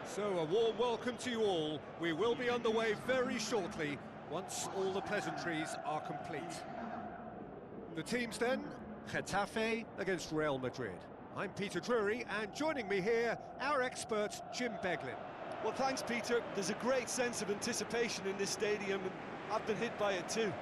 So, a warm welcome to you all. We will be underway very shortly, once all the pleasantries are complete. The teams then, Getafe against Real Madrid. I'm Peter Drury, and joining me here, our expert, Jim Beglin. Well, thanks, Peter. There's a great sense of anticipation in this stadium, and I've been hit by it too.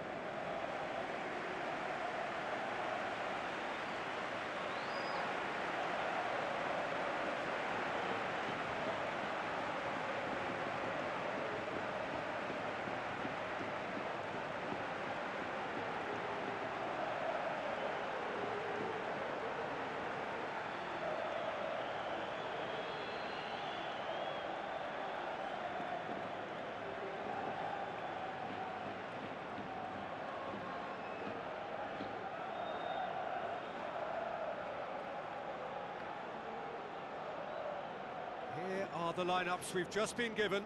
Here are the lineups we've just been given.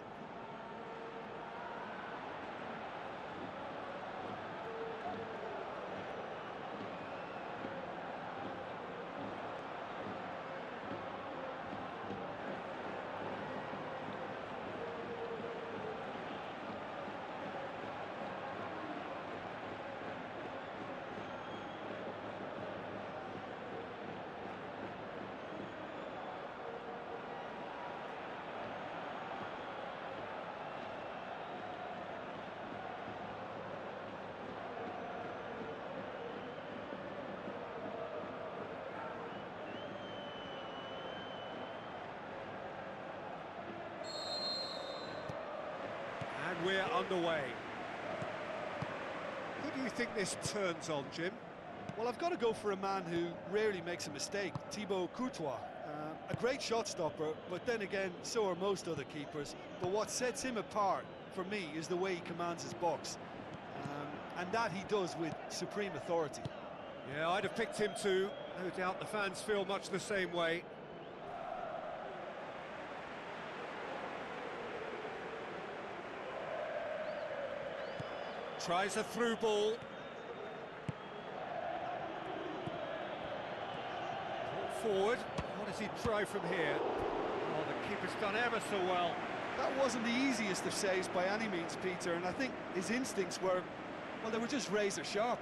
And we're underway. Who do you think this turns on, Jim? Well, I've got to go for a man who rarely makes a mistake, Thibaut Courtois. A great shot stopper, but then again, so are most other keepers. But what sets him apart, for me, is the way he commands his box. And that he does with supreme authority. Yeah, I'd have picked him too. No doubt the fans feel much the same way. Tries a through ball. Ball forward. What does he try from here? Oh, the keeper's done ever so well. That wasn't the easiest of saves by any means, Peter, and I think his instincts were, well, they were just razor sharp.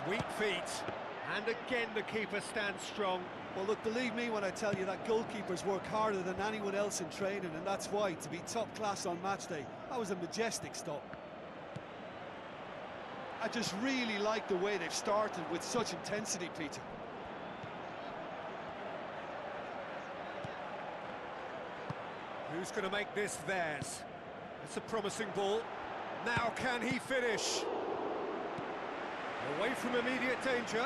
Sweet feet, and again the keeper stands strong. Well, look, believe me when I tell you that goalkeepers work harder than anyone else in training, and that's why, to be top class on match day, that was a majestic stop. I just really like the way they've started with such intensity, Peter. Who's going to make this theirs? It's a promising ball. Now can he finish? Away from immediate danger.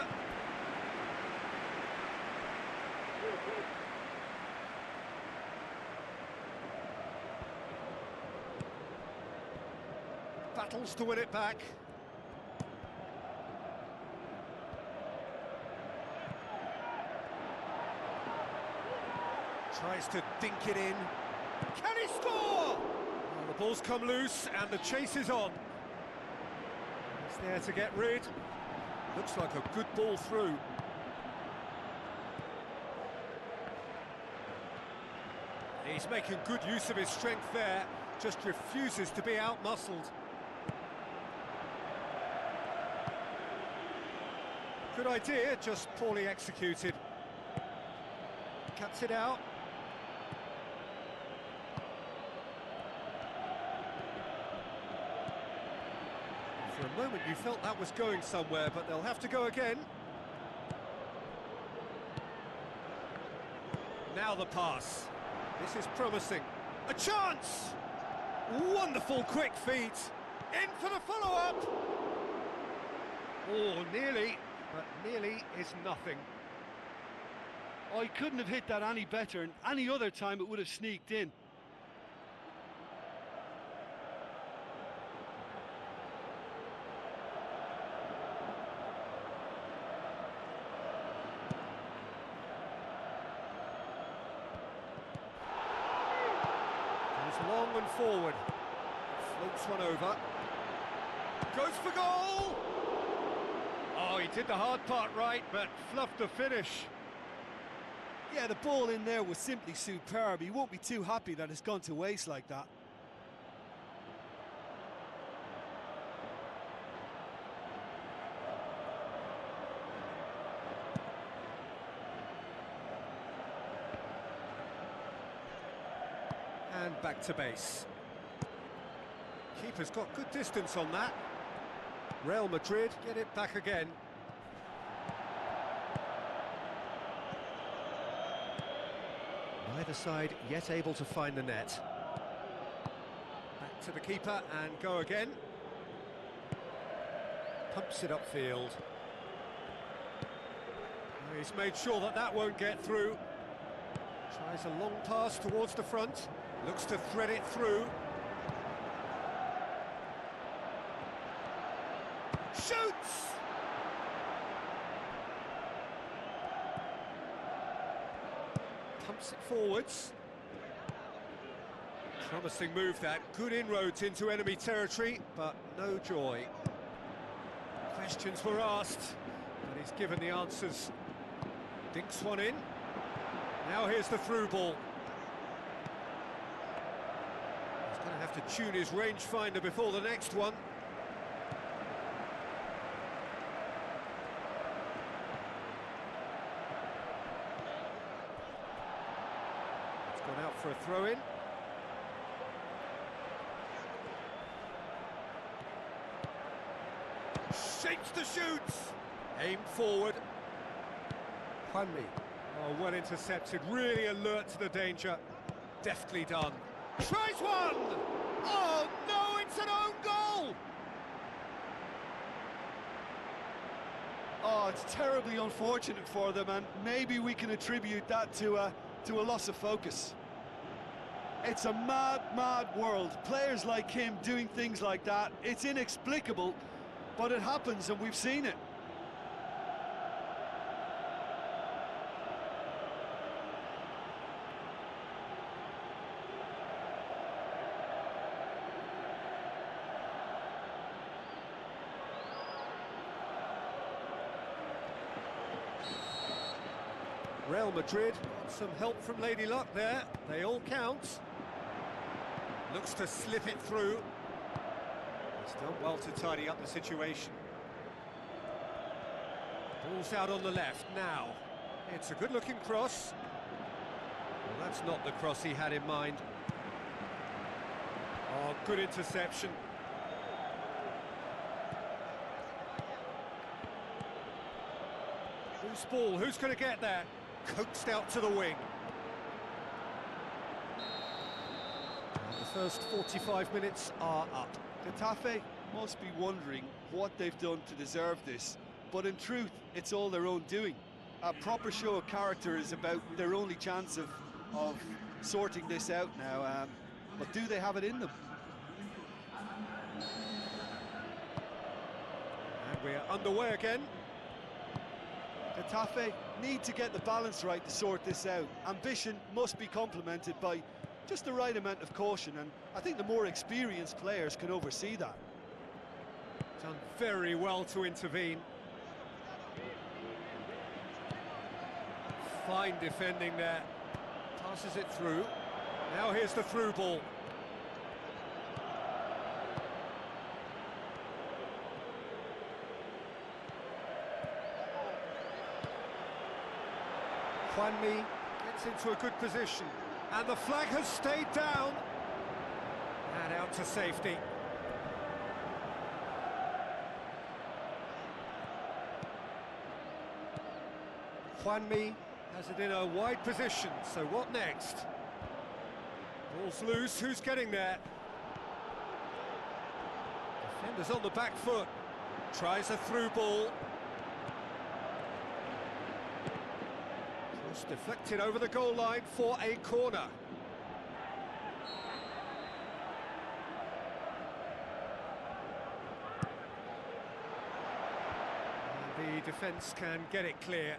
Battles to win it back. Tries to dink it in. Can he score? Well, the ball's come loose and the chase is on. He's there to get rid. Looks like a good ball through. He's making good use of his strength there, just refuses to be out-muscled. Good idea, just poorly executed. Cuts it out. For a moment you felt that was going somewhere, but they'll have to go again. Now the pass. This is promising. A chance! Wonderful quick feet. In for the follow-up. Oh, nearly, but nearly is nothing. Oh, he couldn't have hit that any better, and any other time it would have sneaked in. long and forward. Floats one over. Goes for goal! Oh, he did the hard part right, but fluffed the finish. Yeah, the ball in there was simply superb. He won't be too happy that it's gone to waste like that. And back to base. Keeper's got good distance on that. Real Madrid get it back again. Neither side yet able to find the net. Back to the keeper and go again. Pumps it upfield. He's made sure that that won't get through. Tries a long pass towards the front. Looks to thread it through. Shoots! Pumps it forwards. Promising move that. Good inroads into enemy territory, but no joy. Questions were asked, but he's given the answers. Dinks one in. Now here's the through ball. He's going to have to tune his rangefinder before the next one. It's gone out for a throw-in. Shapes the shoots. Aimed forward. Juanmi. Oh, well intercepted, really alert to the danger. Deftly done. Tries one! Oh, no, it's an own goal! Oh, it's terribly unfortunate for them, and maybe we can attribute that to a loss of focus. It's a mad, mad world. Players like him doing things like that, it's inexplicable, but it happens and we've seen it. Real Madrid got some help from Lady Luck there. They all count. Looks to slip it through. He's done well to tidy up the situation. Ball's out on the left now. It's a good-looking cross. Well, that's not the cross he had in mind. Oh, good interception. Who's ball? Who's going to get there? Coaxed out to the wing. And the first 45 minutes are up. Getafe must be wondering what they've done to deserve this, but in truth, it's all their own doing. A proper show of character is about their only chance of sorting this out now, but do they have it in them? And we're underway again. Getafe need to get the balance right to sort this out. Ambition must be complemented by just the right amount of caution, and I think the more experienced players can oversee that. Done very well to intervene. Fine defending there. Passes it through. Now here's the through ball. Juanmi gets into a good position, and the flag has stayed down and out to safety. Juanmi has it in a wide position, so what next? Ball's loose, who's getting there? Defender's on the back foot, tries a through ball. Deflected over the goal line for a corner. And the defence can get it clear.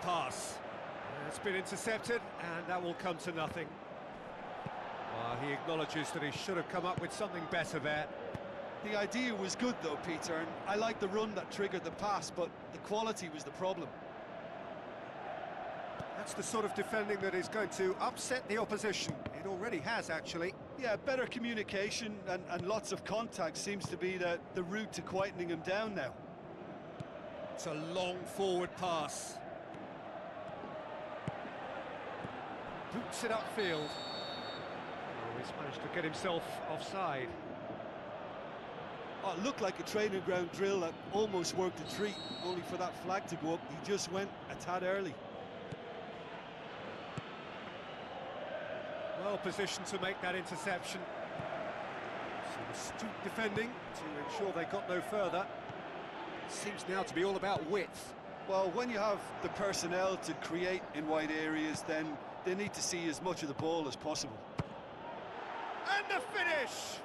pass. It's been intercepted, and that will come to nothing. He acknowledges that he should have come up with something better there. The idea was good though, Peter, and I like the run that triggered the pass, but the quality was the problem. That's the sort of defending that is going to upset the opposition. It already has, actually. Yeah, better communication and lots of contact seems to be the route to quietening him down now. It's a long forward pass. Boots it upfield. Oh, he's managed to get himself offside. Oh, it looked like a training ground drill that almost worked a treat, only for that flag to go up. He just went a tad early. Well positioned to make that interception. Some astute defending to ensure they got no further. Seems now to be all about width. Well, when you have the personnel to create in wide areas, then they need to see as much of the ball as possible. And the finish!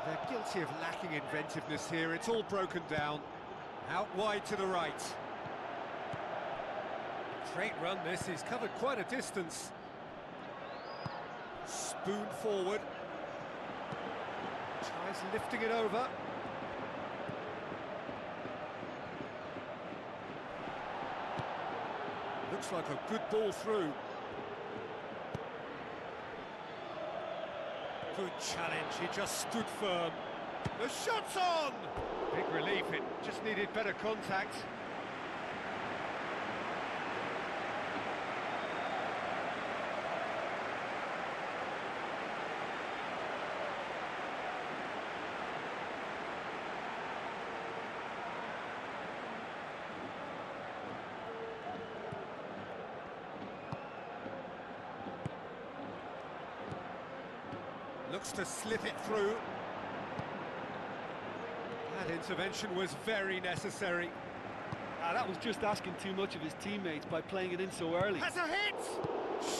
They're guilty of lacking inventiveness here. It's all broken down. Out wide to the right. Great run this, he's covered quite a distance. Spoon forward. Tries lifting it over. Looks like a good ball through. Good challenge, he just stood firm. The shot's on! Big relief, it just needed better contact. Looks to slip it through. That intervention was very necessary. That was just asking too much of his teammates by playing it in so early. Has a hit!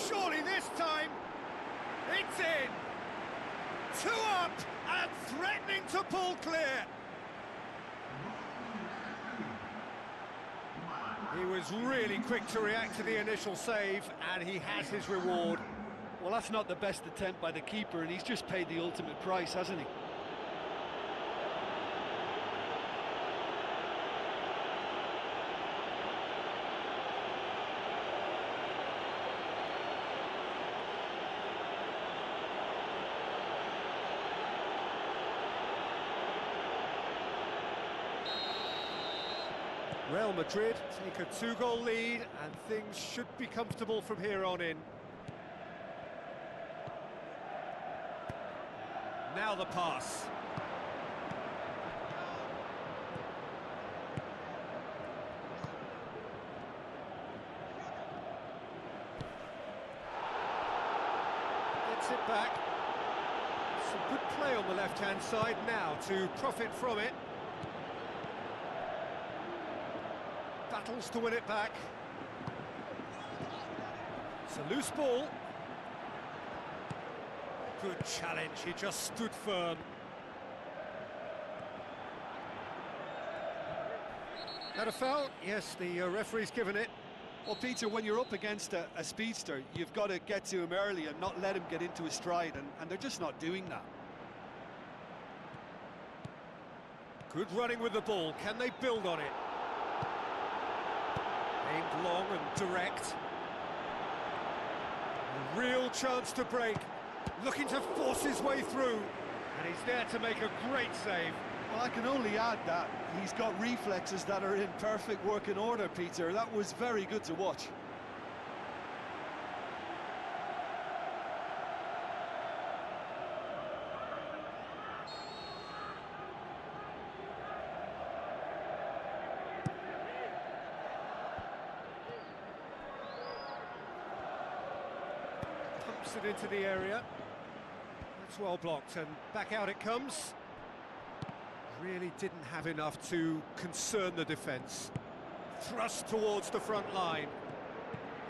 Surely this time, it's in! 2 up and threatening to pull clear. He was really quick to react to the initial save, and he has his reward. Well, that's not the best attempt by the keeper, and he's just paid the ultimate price, hasn't he? Real Madrid take a 2-goal lead, and things should be comfortable from here on in. Now the pass. Gets it back. Some good play on the left-hand side now to profit from it. Battles to win it back. It's a loose ball. Good challenge, he just stood firm. That a foul? Yes, the referee's given it. Well, Peter, when you're up against a speedster, you've got to get to him early and not let him get into his stride, and they're just not doing that. Good running with the ball, can they build on it? Aimed long and direct. A real chance to break. Looking to force his way through, and he's there to make a great save. Well, I can only add that he's got reflexes that are in perfect working order, Peter. That was very good to watch. Pumps it into the area. It's well blocked, and back out it comes. Really didn't have enough to concern the defence. Thrust towards the front line.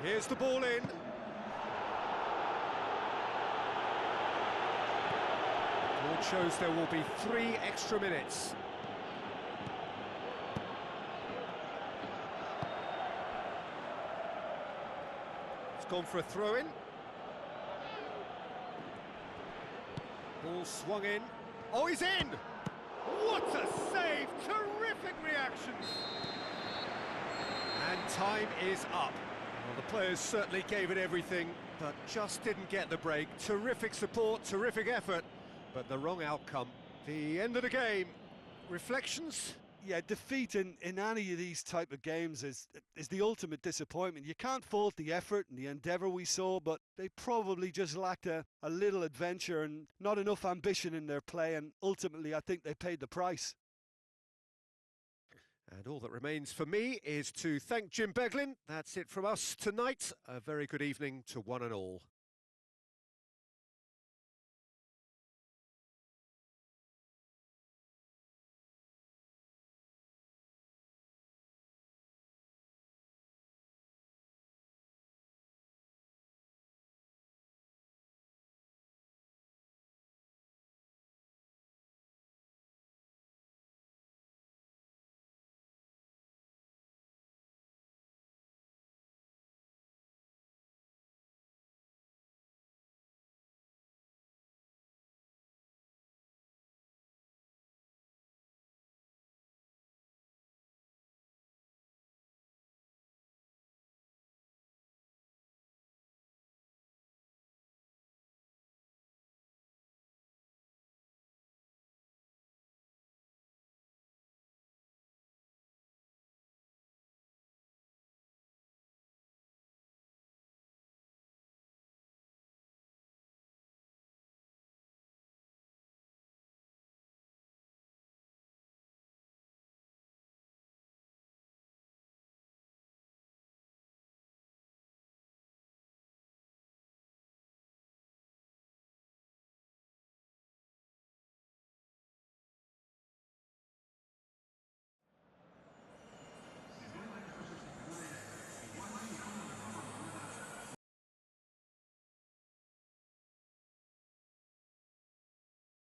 Here's the ball in. Board shows there will be 3 extra minutes. It's gone for a throw-in. Ball swung in. Oh, he's in! What a save! Terrific reaction! And time is up. Well, the players certainly gave it everything, but just didn't get the break. Terrific support, terrific effort, but the wrong outcome. The end of the game. Reflections? Yeah, defeat in any of these type of games is the ultimate disappointment. You can't fault the effort and the endeavour we saw, but they probably just lacked a little adventure and not enough ambition in their play, and ultimately I think they paid the price. And all that remains for me is to thank Jim Beglin. That's it from us tonight. A very good evening to one and all.